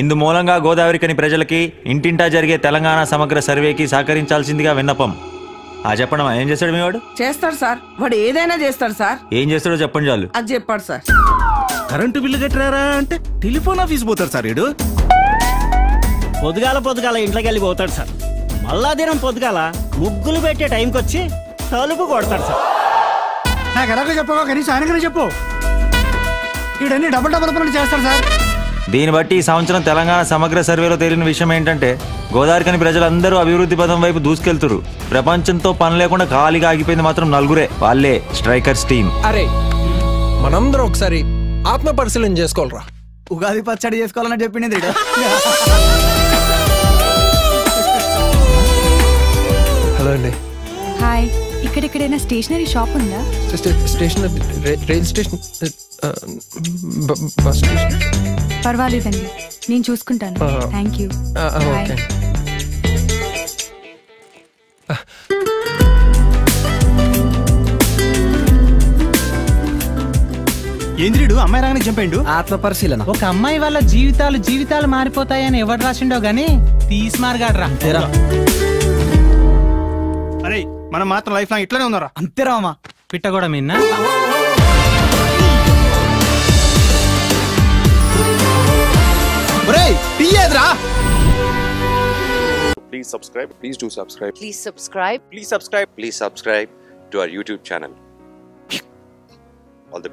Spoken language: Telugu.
ఇందు మూలంగా గోదావరికని ప్రజలకి ఇంటింటా జరిగే తెలంగాణ సమగ్ర సర్వేకి సహకరించాల్సిందిగా విన్నపం. చెప్పండి, ఏం చేస్తాడు మీ వాడు? చేస్తాడు సార్, వాడు ఏదైనా చేస్తాడు సార్. ఏం చేస్తాడో చెప్పండి చాలు. అది చెప్పాడు సార్. కరెంటు బిల్లు కట్టరారా అంటే టెలిఫోన్ ఆఫీస్ పోతాడు సార్. వీడు పొద్దుగాల ఇంట్లోకి వెళ్ళి పోతాడు సార్. మళ్ళా దినం పొద్దుగాల ముగ్గులు పెట్టే టైంకి వచ్చి తలుపు కొడతాడు సార్. నాకు ఎలాగో చెప్పగా కనీసం ఆయనకనే చెప్పు. వీడన్నీ డబుల్ పనులు చేస్తాడు సార్. దీన్ని బట్టి ఈ సంవత్సరం తెలంగాణ సమగ్ర సర్వేలో తేలిన విషయం ఏంటంటే గోదావరికని ప్రజలందరూ అభివృద్ధి పథం వైపు దూసుకెళ్తురు. ప్రపంచంతో పని లేకుండా ఖాళీగా ఆగిపోయింది మాత్రం నలుగురే, వాళ్ళే స్ట్రైకర్స్ టీం. అరే మనందరం ఒకసారి ఆత్మ పరిశీలన చేసుకోవాలరా. ఉగాది పచ్చడి చేసుకోవాలని చెప్పింది. హలో అండి. హాయ్, ఇక్కడెక్కడైనా స్టేషనరీ షాప్ ఉందా? Station rail station bus station. పర్వాలేదండి, నేను చూసుకుంటాను. Thank you. ఓకే. ఏంద్రీడు అమ్మాయి రాగానే చంపాడు. ఆత్మ పరిశీలన. ఒక అమ్మాయి వల్ల జీవితాలు మారిపోతాయని ఎవరు రాసిండో గానీ తీసిమార్గాడ్రా. అరే మనం మాత్రం లైఫ్ లాంగ్ ఇట్లానే ఉన్నారా? అంతేరా అమ్మా, పిట్ట కూడా మిన్నా. Please subscribe. Please do subscribe. Please subscribe. Please subscribe. Please subscribe to our YouTube channel. All the best.